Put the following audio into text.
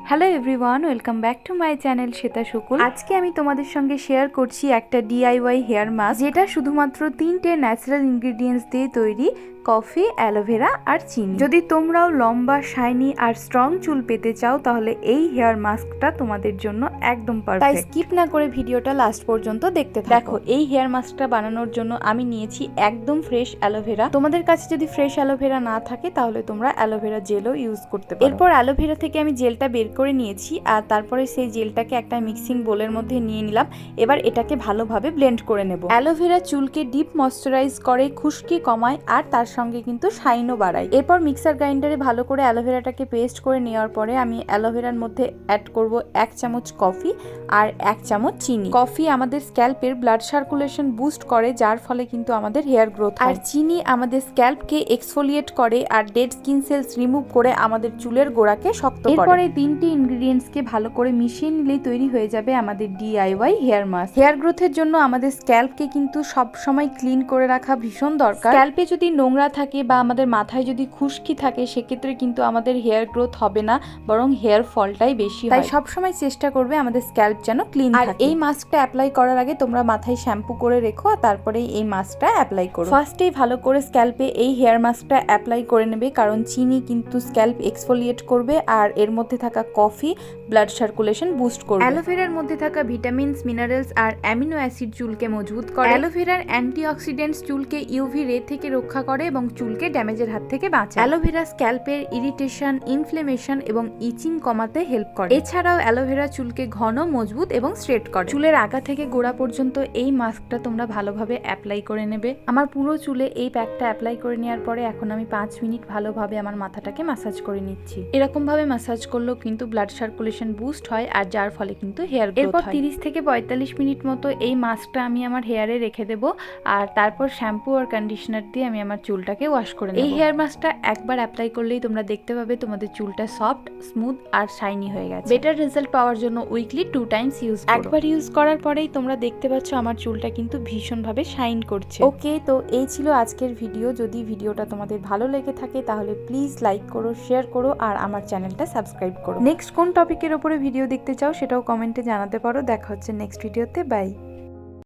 Hello everyone, welcome back to my channel Shweta Shukul. আজকে আমি তোমাদের সঙ্গে শেয়ার করছি একটা ডিআইওয়াই হেয়ার মাস্ক, যেটা শুধুমাত্র 3টে ন্যাচারাল ইনগ্রিডিয়েন্টস দিয়ে তৈরি, কফি, অ্যালোভেরা আর চিনি। যদি তোমরাও লম্বা, শাইনি আর স্ট্রং চুল পেতে চাও তাহলে এই হেয়ার মাস্কটা তোমাদের জন্য একদম পারফেক্ট। তাই স্কিপ না করে ভিডিওটা লাস্ট পর্যন্ত দেখতে থাকো। দেখো, এই হেয়ার মাস্কটা বানানোর জন্য আমি নিয়েছি একদম ফ্রেশ অ্যালোভেরা। তোমাদের কাছে যদি ফ্রেশ অ্যালোভেরা না থাকে তাহলে তোমরা অ্যালোভেরা জেলও ইউজ করতে পারো। এরপর অ্যালোভেরা থেকে আমি জেলটা বের করে নিয়েছি আর তারপরে সেই জেলটাকে একটা মিক্সিং বোলের মধ্যে নিয়ে নিলাম। এবার এটাকে ভালোভাবে ব্লেন্ড করে নেব। অ্যালোভেরা চুলকে ডিপ ময়শ্চারাইজ করে, খুশকি কমায় আর তার সঙ্গে কিন্তু শাইনও বাড়ায়। এরপর মিক্সার গ্রাইন্ডারে ভালো করে অ্যালোভেরাটাকে পেস্ট করে নেওয়ার পরে আমি অ্যালোভেরার মধ্যে অ্যাড করব 1 চামচ কফি আর 1 চামচ চিনি। কফি আমাদের স্ক্যাল্পের ব্লাড সার্কুলেশন বুস্ট করে, যার ফলে কিন্তু আমাদের হেয়ার গ্রোথ হয়। আর চিনি আমাদের স্ক্যাল্পকে এক্সফোলিয়েট করে আর ডেড স্কিন সেলস রিমুভ করে আমাদের চুলের গোড়াকে শক্ত করে। এরপর এই 3টি ইনগ্রিডিয়েন্টসকে ভালো করে মিশিয়ে নিলেই তৈরি হয়ে যাবে আমাদের ডিআইওয়াই হেয়ার মাস্ক। হেয়ার গ্রোথের জন্য আমাদের স্ক্যাল্পকে কিন্তু সব সময় ক্লিন করে রাখা ভীষণ দরকার। স্ক্যাল্পে যদি নোংরা থাকে বা আমাদের মাথায় যদি খুশকি থাকে সেক্ষেত্রে কিন্তু আমাদের হেয়ার গ্রোথ হবে না, বরং হেয়ার ফলটাই বেশি হয়। তাই সব সময় চেষ্টা করবে আমাদের স্ক্যাল্প যেন ক্লিন থাকে। আর এই মাস্কটা অ্যাপ্লাই করার আগে তোমরা মাথায় শ্যাম্পু করে রেখো আর তারপরে এই মাস্কটা অ্যাপ্লাই করো। ফার্স্টেই ভালো করে স্ক্যাল্পে এই হেয়ার মাস্কটা অ্যাপ্লাই করে নেবে, কারণ চিনি কিন্তু স্ক্যাল্প এক্সফোলিয়েট করবে আর এর মধ্যে থাকা কফি ব্লাড সার্কুলেশন বুস্ট করবে। অ্যালোভেরার মধ্যে থাকা ভিটামিনস, মিনারেলস আর অ্যামিনো অ্যাসিড চুলকে মজবুত করে। অ্যালোভেরার অ্যান্টিঅক্সিডেন্টস চুলকে ইউভি রে থেকে রক্ষা করে এবং চুলকে ড্যামেজের হাত থেকে বাঁচায়। অ্যালোভেরা স্ক্যাল্পের ইরিটেশন, ইনফ্লেমেশন এবং ইচিং কমাতে হেল্প করে। এছাড়াও অ্যালোভেরা চুলকে ঘন, মজবুত এবং স্ট্রেট করে। চুলের আগা থেকে গোড়া পর্যন্ত এই মাস্কটা তোমরা ভালোভাবে অ্যাপ্লাই করে নেবে। আমার পুরো চুলে এই প্যাকটা অ্যাপ্লাই করে নেওয়ার পরে এখন আমি 5 মিনিট ভালোভাবে আমার মাথাটাকে ম্যাসাজ করে নিচ্ছি। এরকম ভাবে ম্যাসাজ করলেও কিন্তু ব্লাড সার্কুলেশন বুস্ট হয় আর যার ফলে কিন্তু হেয়ার গ্রোথ হয়। এরপর 30 থেকে 45 মিনিট মতো এই মাস্কটা আমি আমার হেয়ারে রেখে দেবো আর তারপর শ্যাম্পু আর কন্ডিশনার দিয়ে আমি আমার চুলটাকে ওয়াশ করে নেব। এই হেয়ার মাস্কটা একবার অ্যাপ্লাই করলেই তোমরা দেখতে পাবে তোমাদের চুলটা সফট, স্মুথ আর শাইনি হয়ে গেছে। বেটার রেজাল্ট পাওয়ার জন্য উইকলি 2 টাইমস ইউজ করো। একবার ইউজ করার পরেই তোমরা দেখতে পাচ্ছ আমার চুলটা কিন্তু ভীষণভাবে শাইন করছে। ওকে, তো এই ছিল আজকের ভিডিও। যদি ভিডিওটা তোমাদের ভালো লেগে থাকে তাহলে প্লিজ লাইক করো, শেয়ার করো আর আমার চ্যানেলটা সাবস্ক্রাইব করো। নেক্সট কোন টপিকের উপরে ভিডিও দেখতে চাও সেটাও কমেন্টে জানাতে পারো। দেখা হচ্ছে নেক্সট ভিডিওতে। বাই।